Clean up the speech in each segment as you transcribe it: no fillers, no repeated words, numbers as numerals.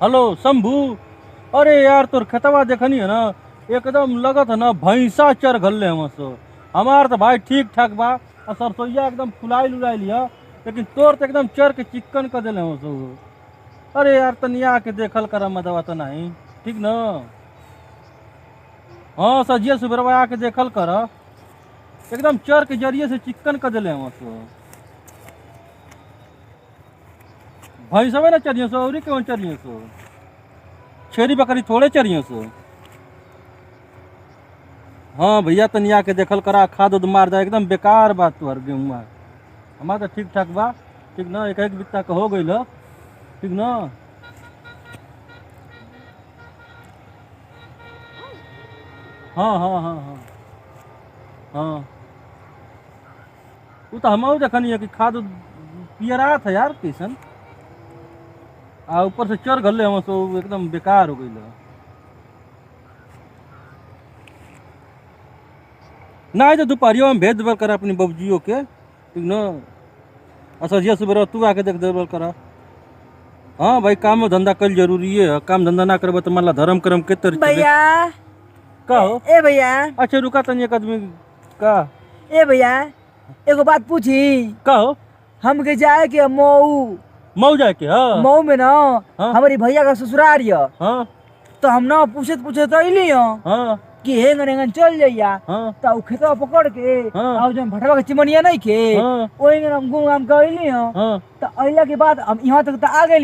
Hello Shambhu. अरे यार तोर खेतवा देखनी है ना, एकदम लगत है ना भैंसा चर घल्ले हम सो। हमार तो भाई ठीक ठाक बा और सरसोईया एकदम फुलाइल उलाइल लिया, लेकिन तोर तो एकदम चर के चिक्कन कर दिले हम सो। अरे यार तनिया के देखल कर मदवा तो नहीं ठीक न। हाँ सजिया सुबरवा आके देखल कर, एकदम चर के जरिए से चिक्कन कर दिले हम सो। भैंसवे ना चरियो सो और कौन चरियो सो, छेरी बकरी थोड़े चरियो सो। हाँ भैया तनिया के देखल करा, खाद उद मार जाए एकदम बेकार बात तुहर गेहुआ। हमारा तो ठीक ठाक बा ठीक ना, एक एक बित्ता का हो गई ठीक ना। हाँ हाँ हाँ हाँ हाँ। वो तो हम देखनी है कि खाद उद पियरा था यार कैसन, आ ऊपर से चर घल्ले हम सो एकदम बेकार हो गई। ना तो दोपहरियो में भेज देवल करा अपनी बबजियों के ठीक न। असजिया सुबह तू आके देख देवल करा। हाँ भाई काम धंधा कल जरूरी है, काम धंधा ना करबे तो मान ला धर्म कर्म के तरह भैया। का हो ए भैया। अच्छा रुका तनी एक आदमी का। ए भैया एगो बात पूछी। का हो हमके जाए के मऊ। मऊ जाए के। हाँ मऊ में ना हाँ हमारी भैया का ससुराल है। हाँ तो हम ना पूछत पूछत अइली हाँ कि हेंगन हेंगन चल जाइया। हाँ तो उ खेतवा पकड़ के हाँ और जब भटवा के चिमनिया नहीं के हाँ ओही में हम घूम घाम के अइली हाँ तो अइला के बाद हम यहाँ तक तो आ गए।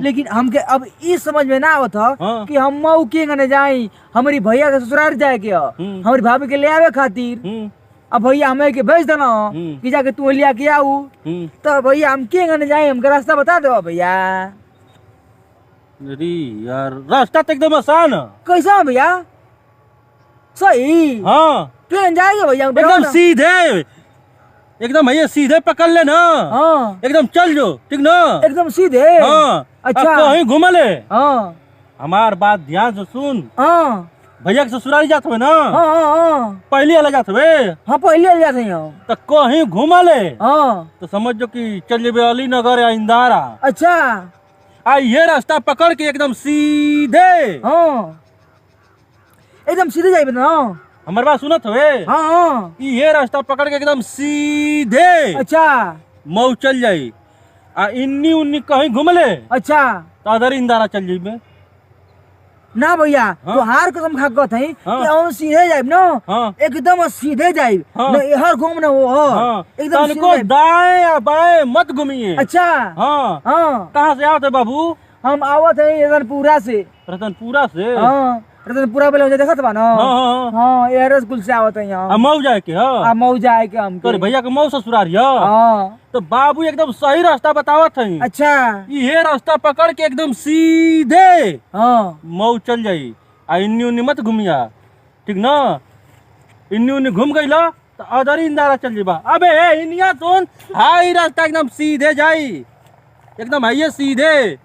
लेकिन हमके अब ई समझ में ना आवत ह हाँ कि हम मऊ के गने जाई। हमारी भैया के ससुराल जाए के ह, हमारी भाभी के ले आवे खातिर। अब भैया हमें के भेज देना कि जाके तू लिया के आऊ। तो भैया हम के गने जाए, हमके रास्ता बता दो भैया। अरे यार रास्ता तो एकदम आसान है। कैसा है भैया? सही। हाँ ट्रेन जाएगा भैया एकदम सीधे, एकदम भैया सीधे पकड़ ले ना। हाँ एकदम चल जो ठीक ना। एकदम सीधे। हाँ अच्छा कहीं घूमले। हाँ हमार बात ध्यान से सुन। हाँ भैया के ससुराल जात हुए ना, हाँ हाँ पहले वाला जात हुए हाँ पहले ले जाते हैं। तो कहीं घूमले हाँ तो समझ जो कि चल जेबे अली नगर या इंदारा। अच्छा आ ये रास्ता पकड़ के एकदम सीधे। हाँ एकदम सीधे जाइए ना। हमार बात सुनत हुए। हाँ हाँ ये रास्ता पकड़ के एकदम सीधे अच्छा मऊ चल जाई। आ इन्नी उन्नी कहीं घूमले अच्छा तो अदर इंदारा चल जाइबे। ना भैया हाँ? तो हार कसम खा गत है हाँ? कि हम सीधे जाइब ना। हाँ एकदम सीधे जाइब हाँ? ना, हर घूम ना वो हर हाँ एकदम सीधे तनको जाइब। दाएं या बाएं मत घूमिए। अच्छा हाँ हाँ कहाँ से आवत है बाबू? हम आवत है रतनपुरा से। रतनपुरा से। हाँ रतनपुरा पहले मुझे देखत बा ना। हाँ हाँ हाँ एयर स्कूल से आवत है यहाँ। आ मऊ जाए के। हाँ आ मऊ जाए के हम तोरे भैया के मऊ ससुराल है। हाँ तो बाबू एकदम सही रास्ता बतावत है। अच्छा ये रास्ता पकड़ के एकदम सीधे हाँ मऊ चल जाई। आ इन्नी उन्नी मत घूमिया ठीक ना। इन्नी उन्नी घूम गई ला तो अदर इंदारा चल जेबा। अबे इनिया सुन, हाई रास्ता एकदम सीधे जाई, एकदम है सीधे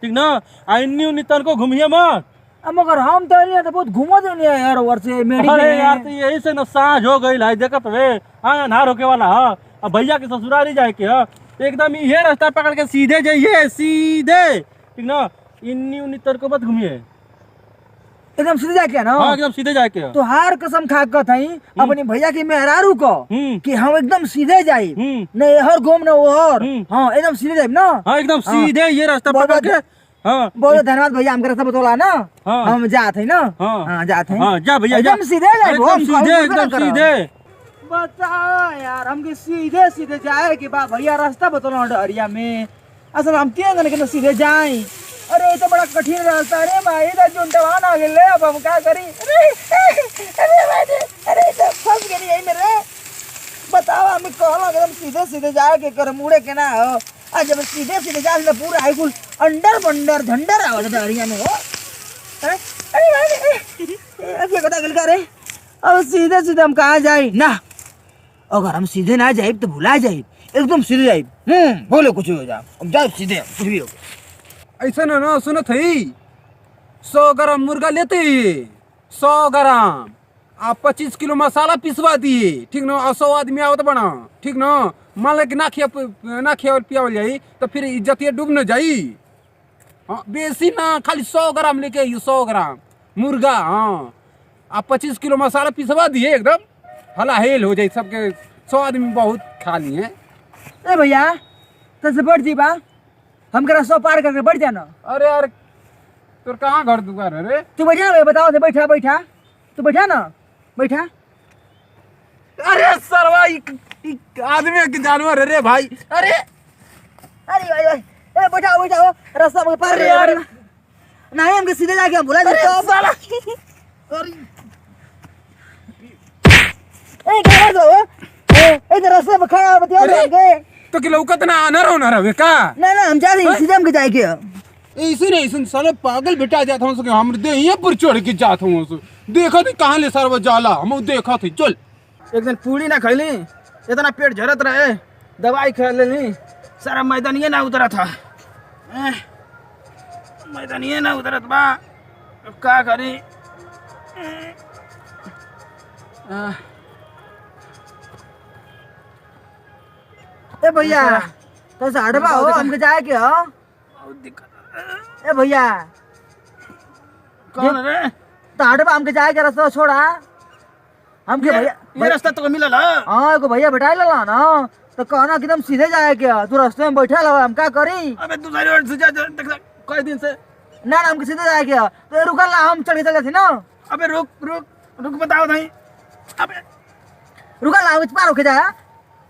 ठीक ना। आ इन्नी उन्नी तनको घूमिए मत। अब मगर हम तो नहीं तो बहुत घूमत नहीं है यार वर से मेडी अरे में। यार तो यही से ना साँझ हो गई है देखत वे। हाँ अन्हार होके वाला है। अब भैया के ससुराल ही जाए के है तो एकदम ये रास्ता पकड़ के सीधे जाइए सीधे ठीक ना। इन्नी उन्नी तनको मत घूमिए। एकदम सीधे जाके ना। हाँ एकदम सीधे जाए के। तो हार कसम खा कत हई अपने भैया की मेहरारू को कि हम एकदम सीधे जाई न हर घूम न वो हर। हाँ एकदम सीधे जाइब ना। हाँ एकदम सीधे ये रास्ता पकड़ के। हाँ बहुत धन्यवाद भैया, हमके रास्ता बतौला ना। हाँ हम जात है ना। हाँ हाँ जात है। हाँ जा भैया जा। एकदम सीधे जाइब। एकदम सीधे एकदम सीधे। बताओ यार हमके सीधे सीधे जाए के बा भैया रास्ता बतौला डरिया में। असल हम क्या करने के सीधे जाए। अरे ये तो बड़ा कठिन रास्ता। अरे भाई इधर जुंटवान आ गए, अब हम क्या करी। अरे तो फंस गई यही मेरे। बताओ हमें कहला एकदम सीधे सीधे जाए के कर मुड़े के ना हो। आज जब सीधे सीधे जाए तो पूरा है कुल अंडर बंडर झंडर आवत डरिया में हो। अरे भाई अब ये कथा गल करे। अब सीधे सीधे हम कहाँ जाए ना। अगर हम सीधे ना जाए तो भुला जाए, एकदम सीधे जाए। बोले कुछ हो जा, अब जाए सीधे कुछ भी हो। ऐसा ना सुनो थी 100 ग्राम मुर्गा लेते 100 ग्राम आप 25 किलो मसाला पिसवा दिए ठीक ना। और 100 आदमी आवत बना ठीक ना। मान ले कि ना खिया पियावल जाई तो फिर इज्जत ये डूब न जाई। हाँ, बेसी ना, खाली 100 ग्राम लेके आइए, 100 ग्राम मुर्गा। हाँ, आप 25 किलो मसाला पिसवा दिए, एकदम हला हेल हो जाए सबके। 100 आदमी बहुत खा लिए। ए भैया तसे बढ़ जी बा, हम करा 100 पार करके बढ़ जाना। अरे यार, तोर कहाँ घर दुकान है रे? तू बैठा ना, बताओ से बैठा बैठा, तू बैठा ना, बैठा। अरे सरवा, आदमी के जानवर है रे भाई। अरे अरे भाई भाई, ए बैठाओ बैठाओ, रास्ता में पार रे यार। नहीं हमके सीधे जाके हम बुला देते हो साला। ए क्या दो, ए रास्ते में खड़ा बताओ हमके। तो कि लौकत ना आनर होना रहे का? ना ना हम जा रहे हैं, सीधे हमके जाएंगे। ऐसे नहीं, ऐसे साले पागल बेटा जाता हूँ सके, हम दे यहाँ पर चढ़ के जाता हूँ। देखा थी कहाँ ले सरवा जाला, हम देखा थी। चल एक दिन पूरी ना खैली, इतना पेट झरत रहे, दवाई खा लेनी, सारा मैदानिये ना उतरा था। मैदानिये ना उतरत बा, अब का करी। ए भैया तो साढ़बा हो, हमके जाए के हो। बहुत दिक्कत। ए भैया कौन रे? तो हटबा हमके जाए के रास्ता छोड़ा हमके भैया। ये रास्ता तो मिलल है। हाँ एगो भैया बैठा ला ना, तो कहना कि एकदम सीधे जाए के, तू रास्ते में बैठा ला, हम क्या करी। अबे दूसरी रोड से जा, देख कई दिन से। ना ना हमके सीधे जाए के, तो रुकल ला, हम चढ़ के चले थे ना। अबे रुक रुक रुक, बताओ नहीं। अबे रुकल ला, हम पार होके जाए।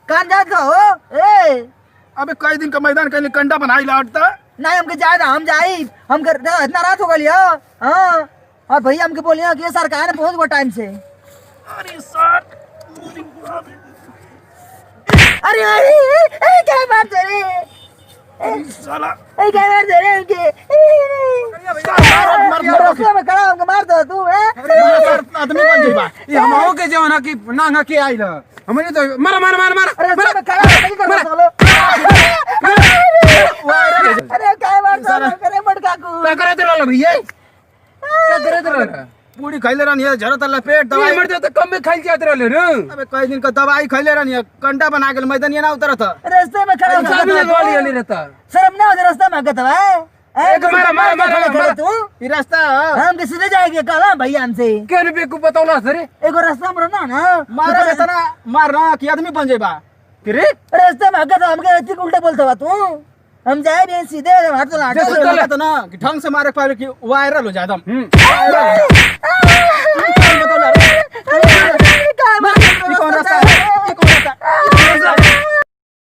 कान जाए हो ए, अबे कई दिन का मैदान कहीं कंडा बनाई लाटता। नहीं हमके जाए ना, हम जाए, हम इतना रात हो गई। हाँ और भैया हमके बोलिए कि ये सरकार ने पहुंच गया टाइम से। अरे सर, अरे अरे क्या बात कर रहे साला क्या बात कर रहे उनके। रास्ते में खड़ा हमके मार दो तू है। आदमी बन जाइबा। ये हम हो के जवाना की नांगा के आइल हमने तो मार मार मार मार। अरे रास्ते में खड़ा होके क्या कर बोलो। अरे क्या बात करे मटका को। क्या करे तेरा भैया? क्या करे तेरा? पूरी खैले रहनी है, झरत अल्लाह पेट दवाई। मर जाते कम में खाई जाते रहले रे। अबे कई दिन का दवाई खैले रहनी है, कंडा बना के मैदानिये ना उतरा था। रास्ते में खड़ा सब ने गोली वाली रहता। शर्म ना हो रास्ते में कहता है। एक मार मार मार तू ये रास्ता हम सीधे जाएंगे कहा भैया हमसे। क्या रुपये को बताओ सर? एगो रास्ता में रहना ना, मारा बेतना मारना कि आदमी बन जाइबा। रे रास्ते में कहता हमके ठीक उल्टा बोलता बा तू। हम जाए भी सीधे हाथ तो लाटा तो ना कि ढंग से मारे पावे कि वायरल हो जाए एकदम।